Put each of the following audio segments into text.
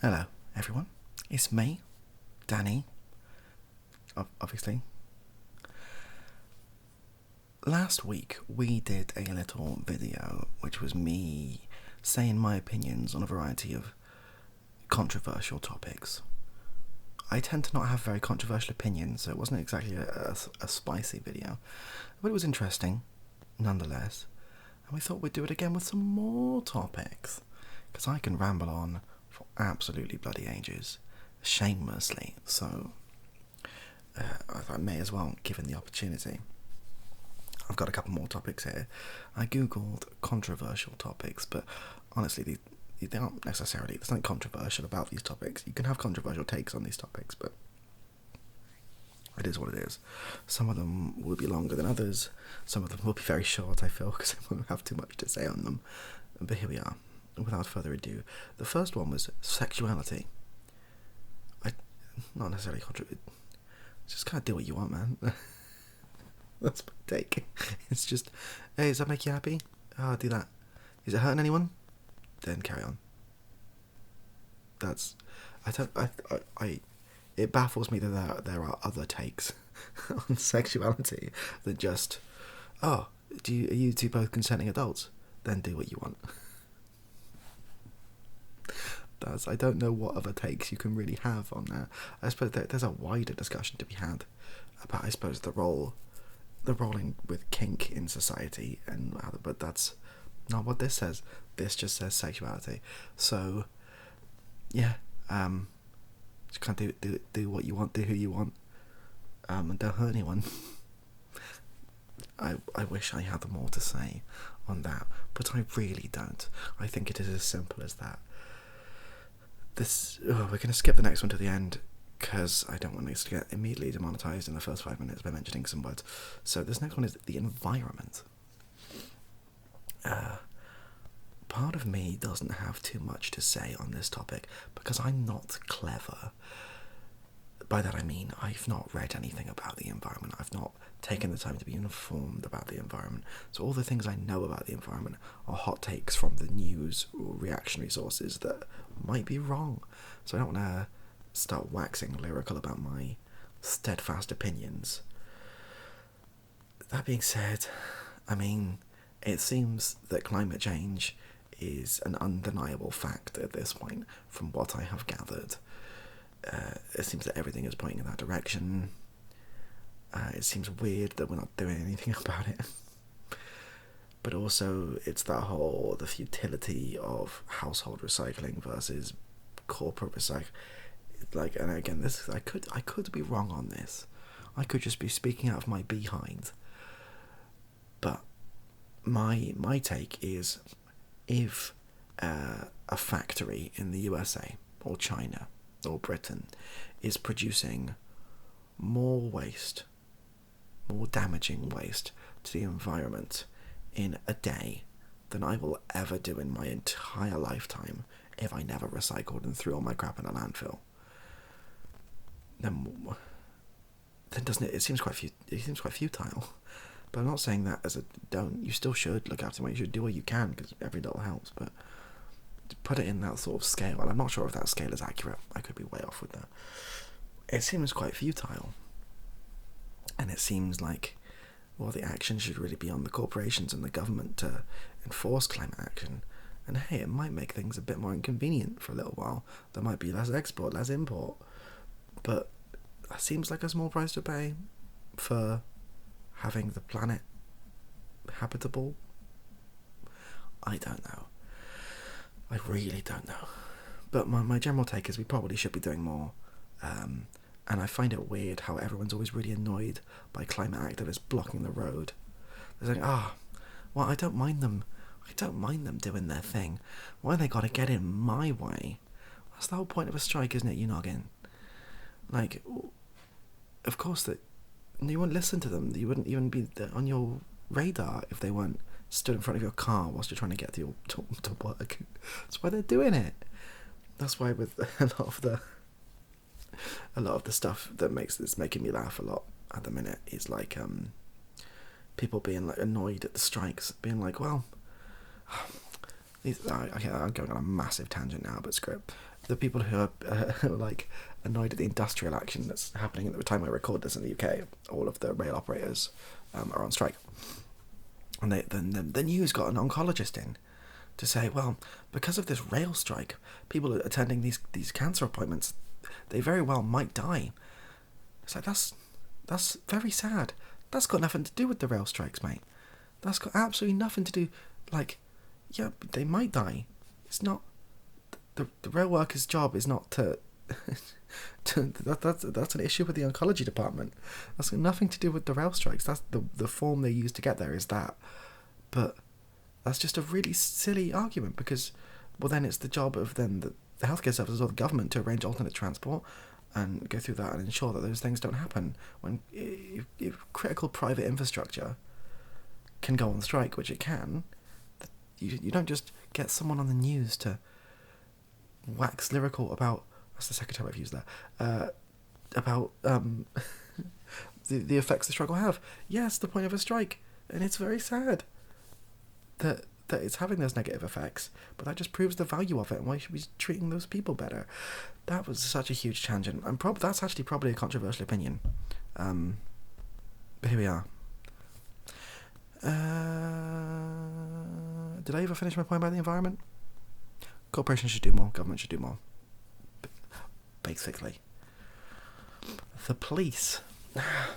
Hello, everyone. It's me, Danny, obviously. Last week, we did a little video, which was me saying my opinions on a variety of controversial topics. I tend to not have very controversial opinions, so it wasn't exactly a spicy video, but it was interesting, nonetheless. And we thought we'd do it again with some more topics, because I can ramble on for absolutely bloody ages, shamelessly, so I may as well, given the opportunity. I've got a couple more topics here. I googled controversial topics, but honestly, they aren't necessarily, there's nothing controversial about these topics. You can have controversial takes on these topics, but it is what it is. Some of them will be longer than others. Some of them will be very short, I feel, because I won't have too much to say on them. But here we are. Without further ado, the first one was sexuality. Not necessarily just kind of do what you want, man. That's my take. It's just, hey, does that make you happy? I'll do that. Is it hurting anyone? Then carry on. It baffles me that there are other takes on sexuality than just, are you two both consenting adults? Then do what you want. I don't know what other takes you can really have on that. I suppose there's a wider discussion to be had about, I suppose, the role with kink in society, but that's not what this says. This just says sexuality. So, yeah, just kind of do what you want, do who you want, and don't hurt anyone. I wish I had more to say on that, but I really don't. I think it is as simple as that. We're going to skip the next one to the end, because I don't want this to get immediately demonetized in the first 5 minutes by mentioning some words. So this next one is the environment. Part of me doesn't have too much to say on this topic, because I'm not clever. By that I mean, I've not read anything about the environment. I've not taken the time to be informed about the environment. So all the things I know about the environment are hot takes from the news or reactionary sources that might be wrong. So I don't want to start waxing lyrical about my steadfast opinions. That being said, I mean, it seems that climate change is an undeniable fact at this point, from what I have gathered. It seems that everything is pointing in that direction. It seems weird that we're not doing anything about it. But also, it's the futility of household recycling versus corporate recycling. And again, I could be wrong on this. I could just be speaking out of my behind. But my take is, if a factory in the USA or China or Britain is producing more waste, more damaging waste to the environment in a day than I will ever do in my entire lifetime if I never recycled and threw all my crap in a landfill, then doesn't it seems quite futile. But I'm not saying that as a don't. You still should look after money. You should do what you can, because every little helps, but to put it in that sort of scale, and I'm not sure if that scale is accurate, I could be way off with that, it seems quite futile. And it seems like, well, the action should really be on the corporations and the government to enforce climate action. And hey, it might make things a bit more inconvenient for a little while. There might be less export, less import, but that seems like a small price to pay for having the planet habitable. I don't know. I really don't know. But my general take is we probably should be doing more. And I find it weird how everyone's always really annoyed by climate activists blocking the road. They're saying, well, I don't mind them doing their thing. Why they gotta get in my way? That's the whole point of a strike, isn't it, you noggin? Like, of course that you wouldn't listen to them. You wouldn't even be on your radar if they weren't stood in front of your car whilst you're trying to get to work. That's why they're doing it. That's why with a lot of the stuff that's making me laugh a lot at the minute is like people being like annoyed at the strikes, being like, well, I'm going on a massive tangent now, but screw it. the people who are like annoyed at the industrial action that's happening at the time I record this in the UK. All of the rail operators are on strike, and the news got an oncologist in to say, well, because of this rail strike, people attending these cancer appointments, they very well might die. It's like, that's very sad. That's got nothing to do with the rail strikes, mate. That's got absolutely nothing to do. Like, yeah, they might die. It's not the rail worker's job is not to. That's an issue with the oncology department. That's got nothing to do with the rail strikes. That's the form they use to get there is that. But that's just a really silly argument, because, well, then it's the job of the healthcare services or the government to arrange alternate transport and go through that and ensure that those things don't happen. When if critical private infrastructure can go on strike, which it can, you don't just get someone on the news to wax lyrical about, that's the second time I've used that, about the effects the strike will have. Yes, the point of a strike, and it's very sad that it's having those negative effects, but that just proves the value of it and why you should be treating those people better. That was such a huge tangent, and that's actually probably a controversial opinion. But here we are. Did I ever finish my point about the environment? Corporations should do more, government should do more. Basically. The police.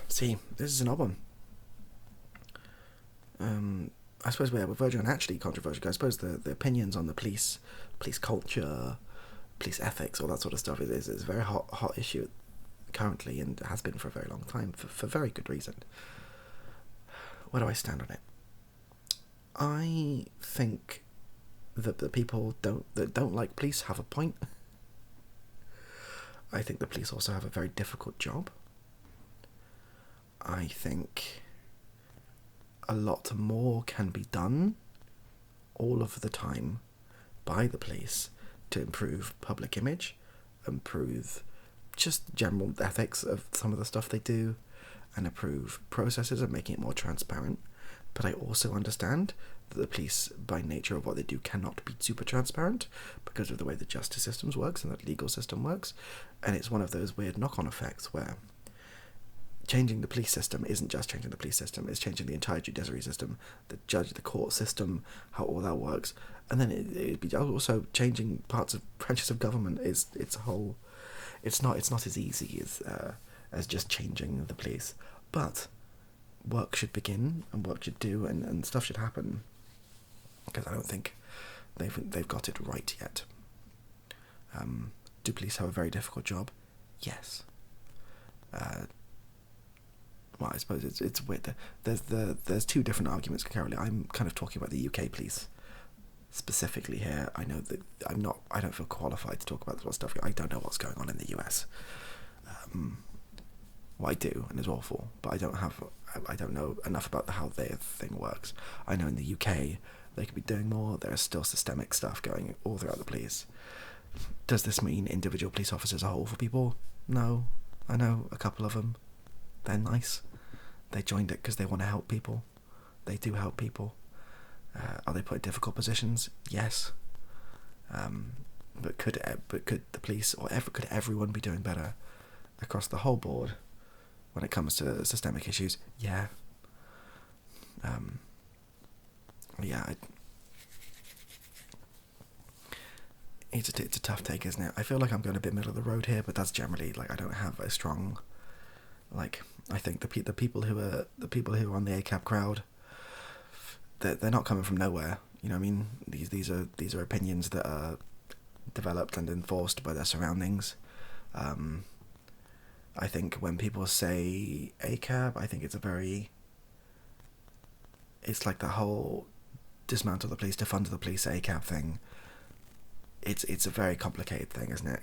See, this is an odd one. I suppose we're verging on actually controversial. I suppose the opinions on the police culture, police ethics, all that sort of stuff is a very hot issue currently, and has been for a very long time, for very good reason. Where do I stand on it? I think that the people that don't like police have a point. I think the police also have a very difficult job. I think a lot more can be done all of the time by the police to improve public image, improve just general ethics of some of the stuff they do, and improve processes and making it more transparent. But I also understand that the police, by nature of what they do, cannot be super transparent because of the way the justice system works and the legal system works. And it's one of those weird knock-on effects where changing the police system isn't just changing the police system, it's changing the entire judiciary system, the court system, how all that works. And then it'd be also changing parts of branches of government. It's not as easy as just changing the police. But work should begin, and work should do, and stuff should happen, because I don't think they've got it right yet. Do police have a very difficult job? Yes. Well, I suppose it's weird. There's two different arguments currently. I'm kind of talking about the UK police specifically here. I know that I don't feel qualified to talk about this sort of stuff. I don't know what's going on in the US. Well, I do, and it's awful, but I don't know enough about how their thing works. I know in the UK they could be doing more. There is still systemic stuff going all throughout the police. Does this mean individual police officers are awful people? No. I know a couple of them. They're nice. They joined it because they want to help people. They do help people. Are they put in difficult positions? Yes. But could the police, or could everyone be doing better across the whole board when it comes to systemic issues? Yeah. It's a tough take, isn't it? I feel like I'm going a bit middle of the road here, but that's generally, like, I don't have a strong, like, I think the people who are on the ACAB crowd, they're not coming from nowhere. You know what I mean? These are opinions that are developed and enforced by their surroundings. I think when people say ACAB, I think it's like the whole dismantle the police, defund the police ACAB thing. It's a very complicated thing, isn't it?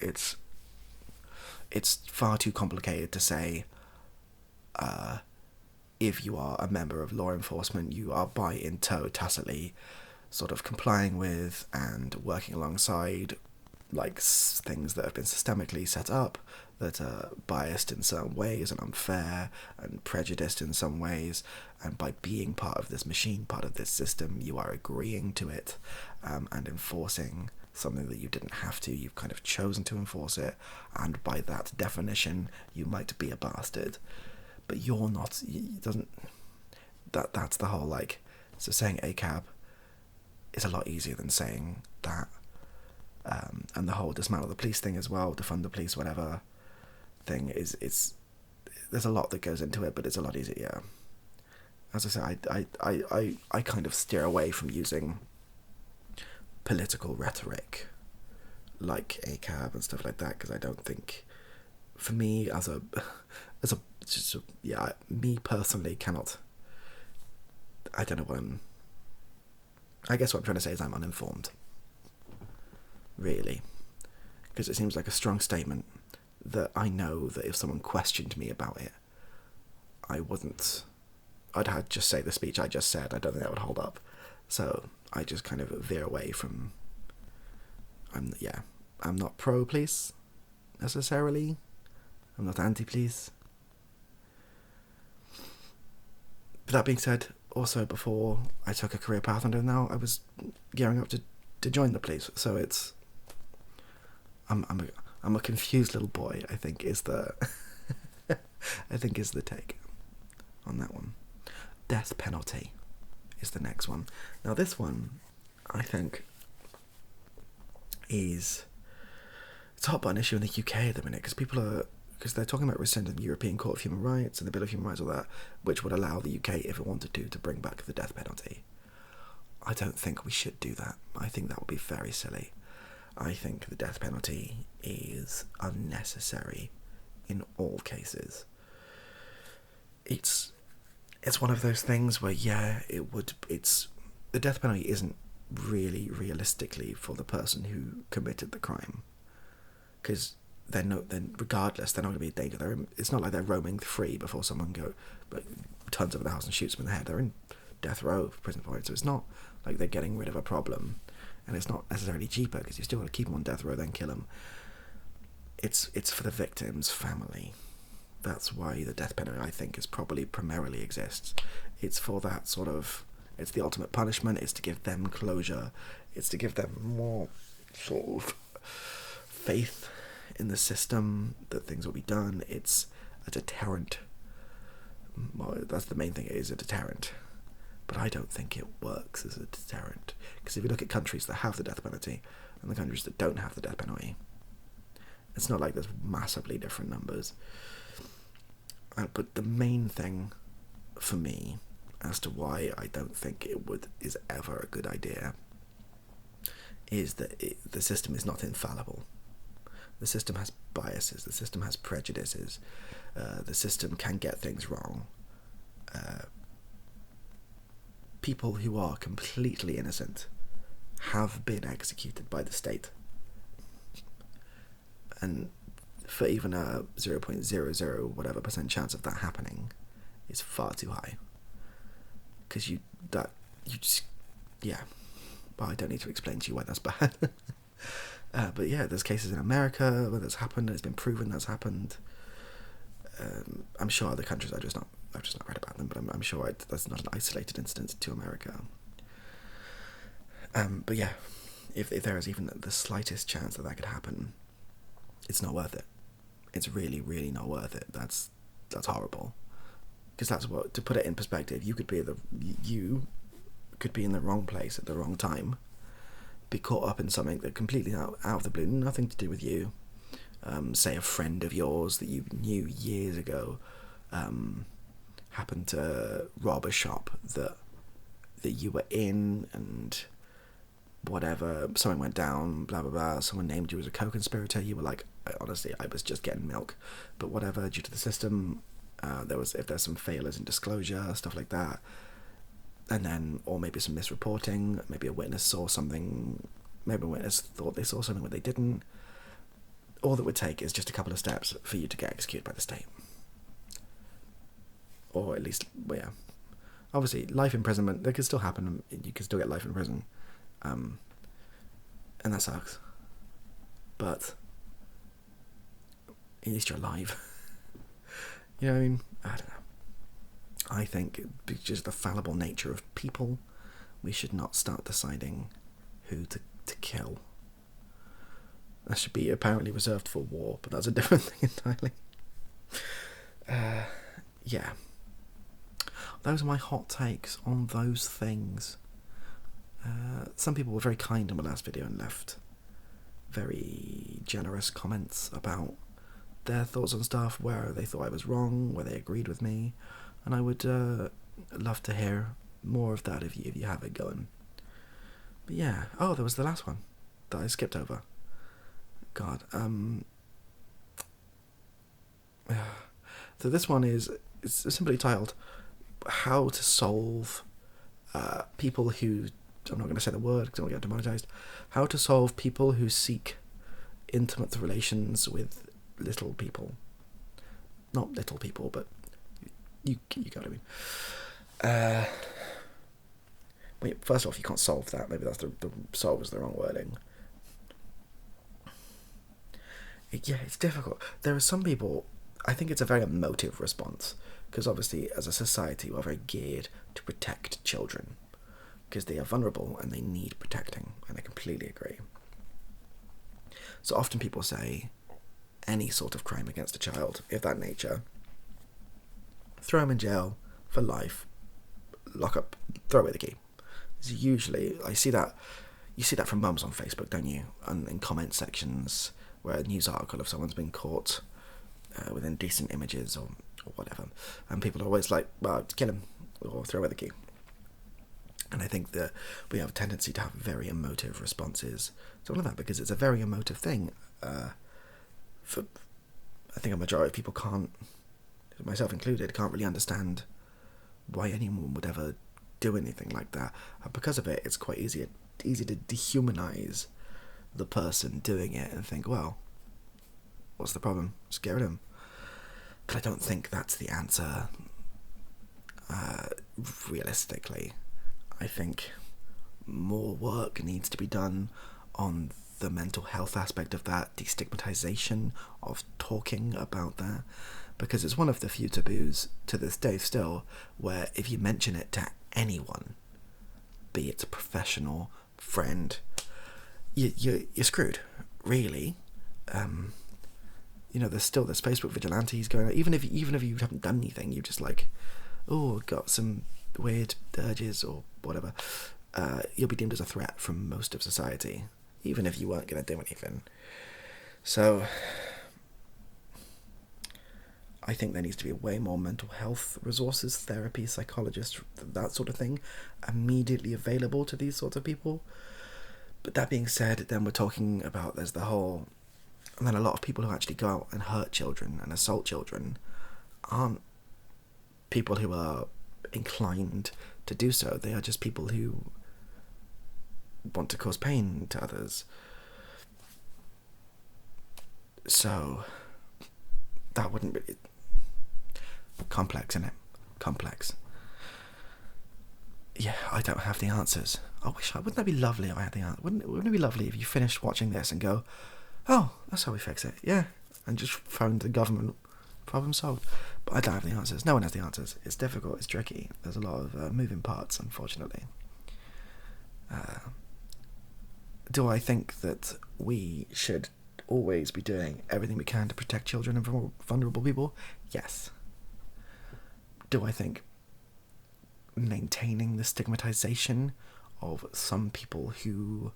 It's far too complicated to say, if you are a member of law enforcement, you are in tow tacitly sort of complying with and working alongside like things that have been systemically set up, that are biased in some ways and unfair and prejudiced in some ways, and by being part of this machine, part of this system, you are agreeing to it and enforcing something that you didn't have to. You've kind of chosen to enforce it, and by that definition, you might be a bastard. But you're not. It doesn't. That's the whole, like. So saying ACAB is a lot easier than saying that. And the whole dismantle the police thing as well, defund the police, whatever thing is. There's a lot that goes into it, but it's a lot easier. Yeah. As I say, I kind of steer away from using political rhetoric like ACAB and stuff like that, because I don't think, for me me personally cannot. I don't know what I guess what I'm trying to say is I'm uninformed, really, because it seems like a strong statement that I know that if someone questioned me about it, I'd have just say the speech I just said. I don't think that would hold up, so I just kind of veer away from. I'm not pro police necessarily. I'm not anti police. But that being said, also before I took a career path I'm doing now, I was gearing up to join the police. So it's I'm a confused little boy, I think is the is the take on that one. Death penalty is the next one. Now this one, I think, it's a hot button issue in the UK at the minute, because they're talking about rescinding the European Court of Human Rights and the Bill of Human Rights, all that, which would allow the UK, if it wanted to bring back the death penalty. I don't think we should do that. I think that would be very silly. I think the death penalty is unnecessary in all cases. It's one of those things where, the death penalty isn't really realistically for the person who committed the crime, because regardless, they're not going to be in danger. It's not like they're roaming free before someone turns over the house and shoots them in the head. They're in death row for prison points, so it's not like they're getting rid of a problem, and it's not necessarily cheaper, because you still got to keep them on death row then kill them. It's for the victim's family. That's why the death penalty, I think, is probably primarily exists. It's for that sort of. It's the ultimate punishment. It's to give them closure. It's to give them more sort of faith in the system that things will be done. It's a deterrent. Well, that's the main thing. It is a deterrent, but I don't think it works as a deterrent, because if you look at countries that have the death penalty and the countries that don't have the death penalty, it's not like there's massively different numbers. But the main thing for me as to why I don't think is ever a good idea is that the system is not infallible. The system has biases, the system has prejudices, the system can get things wrong. People who are completely innocent have been executed by the state. And for even a 0.00 whatever % chance of that happening is far too high. Because but I don't need to explain to you why that's bad. But yeah, there's cases in America where that's happened, and it's been proven that's happened. I'm sure other countries, I've just not read about them, but I'm sure that's not an isolated incident to America. But yeah, if there is even the slightest chance that could happen, it's not worth it. It's really, really not worth it. That's horrible. Because that's what, to put it in perspective, you could be in the wrong place at the wrong time, be caught up in something that completely out of the blue, nothing to do with you. Say a friend of yours that you knew years ago happened to rob a shop that you were in, and whatever, something went down, blah blah blah, someone named you as a co-conspirator, you were like, honestly, I was just getting milk, but whatever, due to the system, if there's some failures in disclosure, stuff like that, and then, or maybe some misreporting, maybe a witness saw something, maybe a witness thought they saw something but they didn't, all that would take is just a couple of steps for you to get executed by the state. Or at least, well, yeah, obviously life imprisonment, that could still happen, you could still get life in prison, and that sucks, but at least you're alive. You know what I mean? I don't know. I think, because of the fallible nature of people, we should not start deciding who to kill That should be apparently reserved for war, but that's a different thing entirely. Yeah. Those are my hot takes on those things. Some people were very kind in my last video and left very generous comments about their thoughts on stuff, where they thought I was wrong, where they agreed with me, and I would love to hear more of that if you have it going. But yeah, oh, there was the last one that I skipped over. God, so this one is simply titled "How to Solve People Who." I'm not going to say the word because I won't get demonetized. How to solve people who seek intimate relations with little people. Not little people, but you got what I mean. Wait, first off, you can't solve that. Maybe that's the solve is the wrong wording. Yeah, it's difficult. There are some people, I think it's a very emotive response, because obviously as a society we're very geared to protect children, because they are vulnerable and they need protecting, and I completely agree. So often people say any sort of crime against a child of that nature, throw them in jail for life, lock up, throw away the key. It's usually, you see that from mums on Facebook, don't you? And in comment sections where a news article of someone's been caught with indecent images or whatever, and people are always like, well, kill him or throw away the key. And I think that we have a tendency to have very emotive responses to all of that, because it's a very emotive thing. I think a majority of people can't, myself included, can't really understand why anyone would ever do anything like that. And because of it, it's quite easy to dehumanize the person doing it and think, well, what's the problem? Scare him. But I don't think that's the answer, realistically. I think more work needs to be done on the mental health aspect of that, destigmatization of talking about that, because it's one of the few taboos to this day still where if you mention it to anyone, be it a professional, friend, you're screwed, really. There's Facebook vigilantes going on. Even if you haven't done anything, you're just like, oh, got some weird urges or whatever, you'll be deemed as a threat from most of society, even if you weren't going to do anything. So I think there needs to be way more mental health resources, therapy, psychologists, that sort of thing, immediately available to these sorts of people. But that being said, then we're talking about and then a lot of people who actually go out and hurt children and assault children aren't people who are inclined to do so. They are just people who want to cause pain to others. So that wouldn't be complex, isn't it? Complex. Yeah, I don't have the answers. Wouldn't that be lovely if I had the answer? Wouldn't it be lovely if you finished watching this and go, oh, that's how we fix it, yeah, and just phone the government, problem solved. But I don't have the answers. No one has the answers. It's difficult, it's tricky. There's a lot of moving parts, unfortunately. Do I think that we should always be doing everything we can to protect children and vulnerable people? Yes. Do I think maintaining the stigmatization of some people who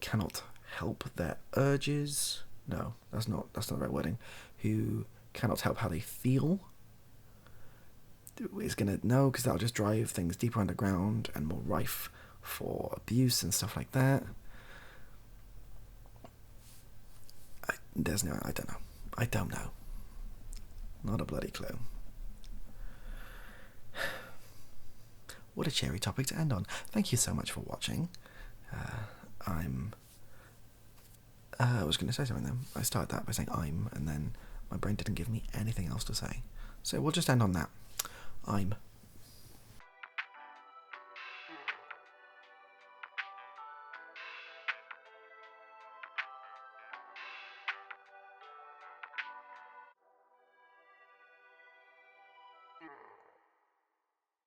cannot help their urges? No, that's not the right wording. Who cannot help how they feel is gonna, no, because that'll just drive things deeper underground and more rife for abuse and stuff like that. I don't know. Not a bloody clue. What a cheery topic to end on. Thank you so much for watching. I was going to say something then. I started that by saying and then my brain didn't give me anything else to say. So we'll just end on that. I'm